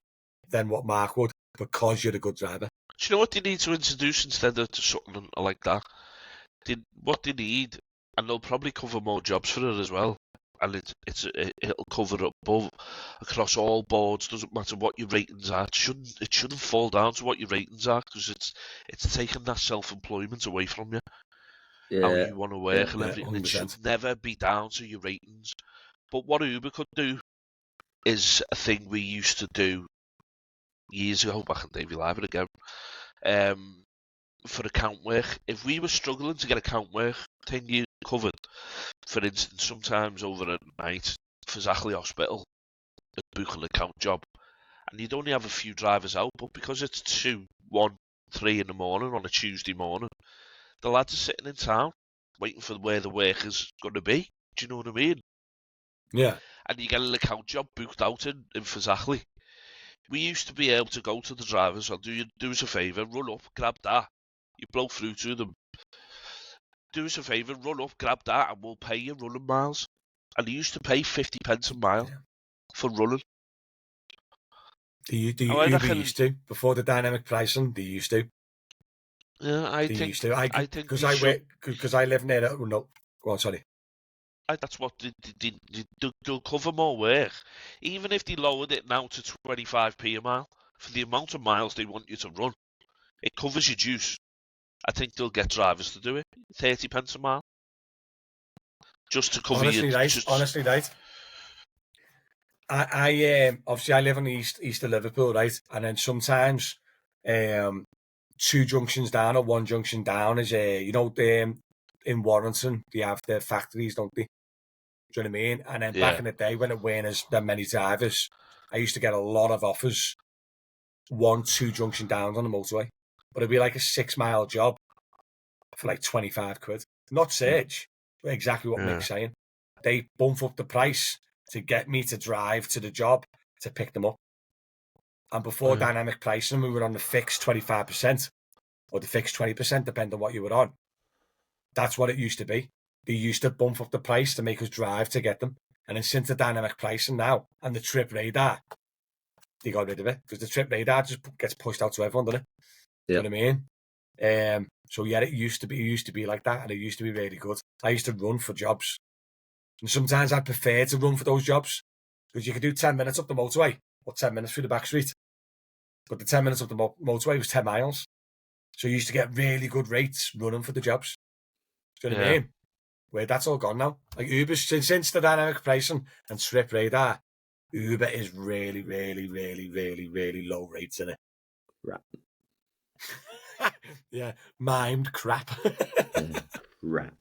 than what Mark would because you're a good driver. Do you know what they need to introduce instead of something like that? What they need, and they'll probably cover more jobs for it as well. And it'll cover above across all boards. Doesn't matter what your ratings are. It shouldn't fall down to what your ratings are because it's taking that self-employment away from you. Yeah, how you want to work and everything. 100%. It should never be down to your ratings. But what Uber could do is a thing we used to do years ago, back in Davy Live again, for account work. If we were struggling to get account work 10 years, a covered. For instance, sometimes over at night, for Zachley Hospital, at booking an account job, and you'd only have a few drivers out, but because it's 2, 1, 3 in the morning on a Tuesday morning, the lads are sitting in town, waiting for where the work is going to be. Do you know what I mean? Yeah. And you get an account job booked out in Fazakli. We used to be able to go to the drivers, I'll do us a favour, run up, grab that. You blow through to them. Do us a favour, run up, grab that, and we'll pay you running miles. And they used to pay 50 pence a mile for running. Uber used to, before the dynamic pricing, they used to. Yeah, I think because I live near it. No, go on, sorry. That's what they'll cover more work. Even if they lowered it now to 25p a mile, for the amount of miles they want you to run, it covers your juice. I think they'll get drivers to do it. 30 pence a mile. Just to cover honestly, your... Right, honestly, right. I obviously I live on the east of Liverpool, right? And then sometimes 2 junctions down or 1 junction down is in Warrington they have their factories, don't they? Do you know what I mean? And then back in the day when it weren't as that many drivers, I used to get a lot of offers 1, 2 junction downs on the motorway. But it'd be like a 6-mile job for like 25 quid. Not Serge, but exactly what Mick's saying. They bump up the price to get me to drive to the job to pick them up. And before dynamic pricing, we were on the fixed 25% or the fixed 20%, depending on what you were on. That's what it used to be. They used to bump up the price to make us drive to get them. And then since the dynamic pricing now and the trip radar, they got rid of it because the trip radar just gets pushed out to everyone, doesn't it? Do you know what I mean? So yeah, it used to be like that, and it used to be really good. I used to run for jobs, and sometimes I'd prefer to run for those jobs because you could do 10 minutes up the motorway or 10 minutes through the back street, but the 10 minutes up the motorway was 10 miles. So you used to get really good rates running for the jobs. Do you know what I mean? Where that's all gone now. Like Uber, since the dynamic pricing and trip radar, Uber is really, really, really, really, really low rates in it. Right. Yeah, mimed crap. Right.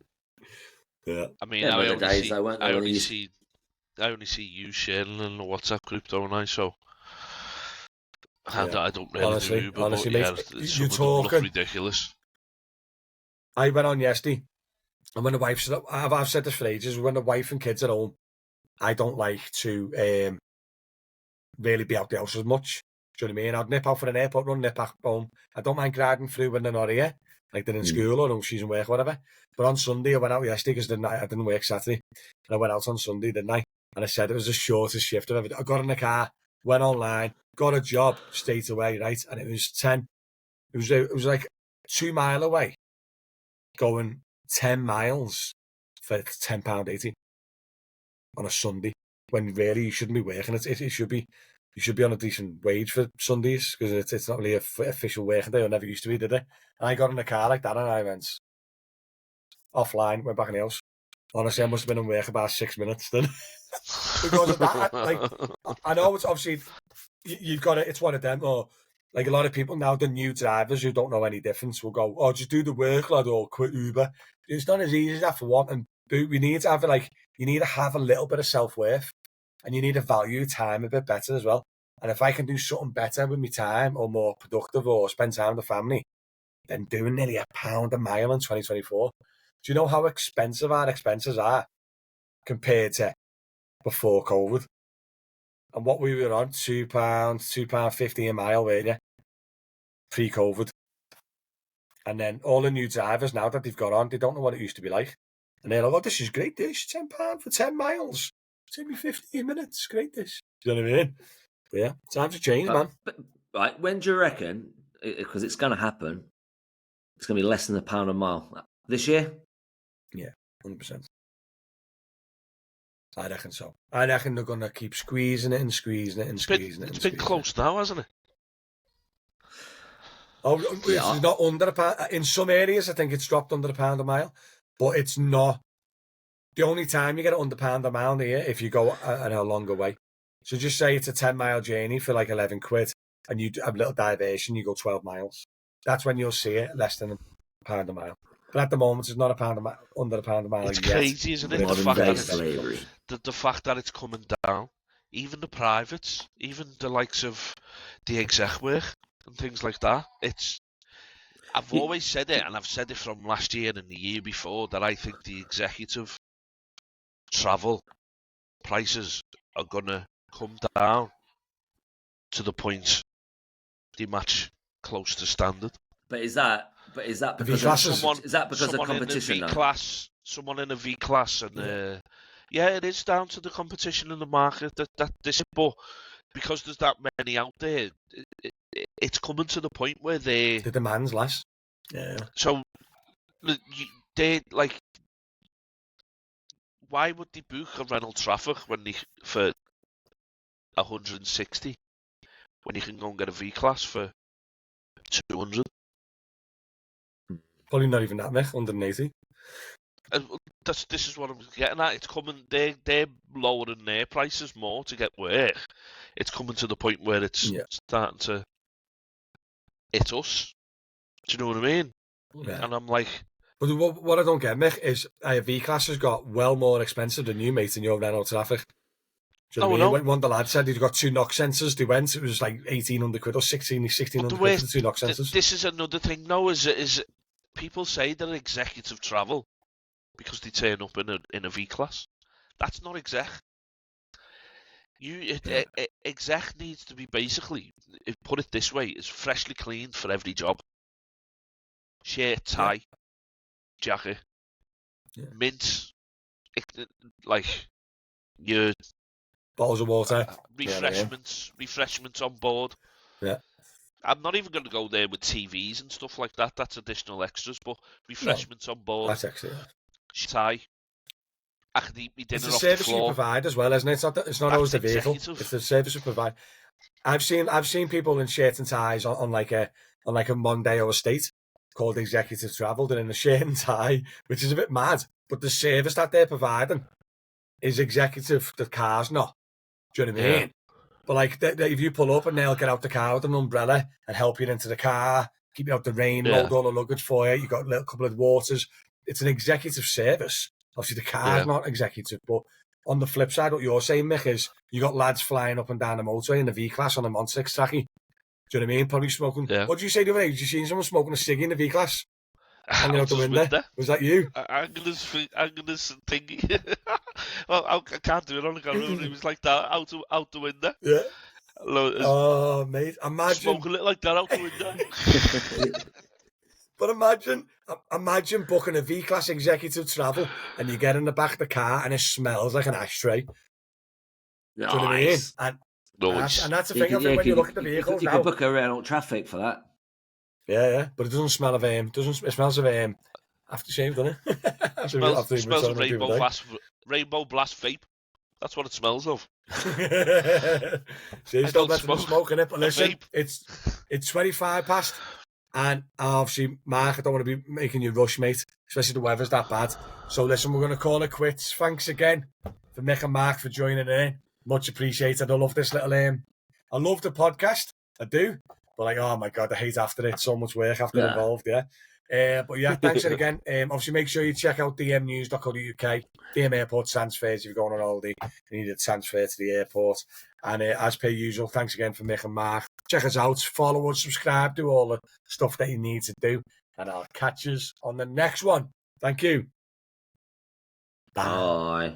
I mean, Yeah, I only see you sharing in the WhatsApp group, don't I? So I don't really do Uber, honestly, but mate, some of them look ridiculous. I went on yesterday, and when the wife's, I've said this for ages, when the wife and kids are home, I don't like to really be out the house as much. Do you know what I mean? I'd nip out for an airport run, nip back home. I don't mind riding through when they're not here, like they're in school or she's in work or whatever. But on Sunday, I went out yesterday because I didn't work Saturday. And I went out on Sunday, didn't I? And I said it was the shortest shift of ever. I got in the car, went online, got a job straight away, right? And it was 10. It was like 2 mile away, going 10 miles for £10.80 on a Sunday. When really you shouldn't be working. It should be. You should be on a decent wage for Sundays because it's not really an official working day, or never used to be, did it? And I got in the car like that and I went offline, went back in the house. Honestly, I must have been in work about 6 minutes then. Because of that, like, I know it's obviously, you've got it, it's one of them, or like a lot of people now, the new drivers who don't know any difference will go, oh, just do the work, lad, or quit Uber. It's not as easy as that for one. And we need to have you need to have a little bit of self-worth. And you need to value time a bit better as well. And if I can do something better with my time or more productive or spend time with the family, then doing nearly £1 a mile in 2024. Do you know how expensive our expenses are compared to before COVID? And what we were on, £2.50 a mile, weren't you? Pre-COVID. And then all the new drivers now that they've got on, they don't know what it used to be like. And they're like, oh, this is great, this £10 for 10 miles. Take me 15 minutes. Great, this. Do you know what I mean? But yeah, times have changed, man. But, right, when do you reckon? Because it's going to happen. It's going to be less than £1 a mile this year. Yeah, 100%. I reckon so. I reckon they're going to keep squeezing it and squeezing it and squeezing it. It's been close now, hasn't it? Oh, it's not under £1. In some areas, I think it's dropped under £1 a mile, but it's not. The only time you get it under £1 a mile here if you go a longer way. So just say it's a 10-mile journey for like 11 quid and you have a little diversion, you go 12 miles. That's when you'll see it less than £1 a mile. But at the moment, it's not under a pound a mile It's yet. crazy, isn't it? Modern day slavery. The fact that it's coming down. Even the privates, even the likes of the exec work and things like that. I've always said it, and I've said it from last year and the year before, that I think the executive travel prices are going to come down to the point they match close to standard. But is that because of competition? Someone in a V class, and yeah, it is down to the competition in the market that this. But because there's that many out there, it's coming to the point where the demand's less. Yeah. So they like, why would they book a Reynolds Traffic for 160 when you can go and get a V class for 200? Probably not even that much, 180. This is what I'm getting at. It's coming. They're lowering their prices more to get work. It's coming to the point where it's starting to hit us. Do you know what I mean? Yeah. And I'm like, but what I don't get, Mick, is V class has got well more expensive than you, mate, in your Renault Traffic. Do you know what I mean? When one of the lads said he'd got 2 knock sensors, they went. It was like 1,800 quid or 1,600 quid for the 2 knock sensors. This is another thing. No, is people say they're executive travel because they turn up in a V class. That's not exec. Exec needs to be basically, put it this way, is freshly cleaned for every job. Shirt, tie, jacket, mint, like your bottles of water, refreshments on board. Yeah. I'm not even going to go there with TVs and stuff like that. That's additional extras, but refreshments on board. That's actually tie. I can eat my dinner off the floor. It's the service you provide as well, isn't it? It's not always the vehicle. It's the service you provide. I've seen people in shirt and ties on like a Mondeo estate called executive travel. They're in a shirt and tie, which is a bit mad. But the service that they're providing is executive. The car's not. Do you know what I mean? Yeah. But like, if you pull up and they'll get out the car with an umbrella and help you into the car, keep you out the rain, load all the luggage for you. You got a couple of waters. It's an executive service. Obviously, the car's not executive, but on the flip side, what you're saying, Mick, is you got lads flying up and down the motorway in the V-Class on a Mon-6 trackie. Do you know what I mean? Probably smoking. Yeah. What did you say the other day? Did you see someone smoking a ciggy in the V-Class? Hanging out the window? Was that you? Hanging his thingy. Well, I can't do it on the camera. It was like that out the window. Yeah. Oh, mate. Imagine. Smoking it like that out the window. But imagine booking a V-Class executive travel and you get in the back of the car and it smells like an ashtray. Nice. Do you know what I mean? And that's the thing of it when you look at the vehicles you can book a Renault Traffic for that. Yeah. But it doesn't smell of it smells of aftershave, doesn't it? It smells of Rainbow Blast vape. That's what it smells of. See, still better than smoking it. But listen, it's 25 past. And obviously, Mark, I don't want to be making you rush, mate, especially the weather's that bad. So listen, we're going to call it quits. Thanks again for Mick and Mark for joining in. Much appreciated. I love this little I love the podcast. I do. But like, oh my God, I hate after it. So much work after involved, but yeah, thanks again. Obviously, make sure you check out dmnews.co.uk. DM Airport transfers if you're going on holiday. You need a transfer to the airport. And as per usual, thanks again for Mick and Mark. Check us out, follow us, subscribe, do all the stuff that you need to do. And I'll catch you on the next one. Thank you. Bye.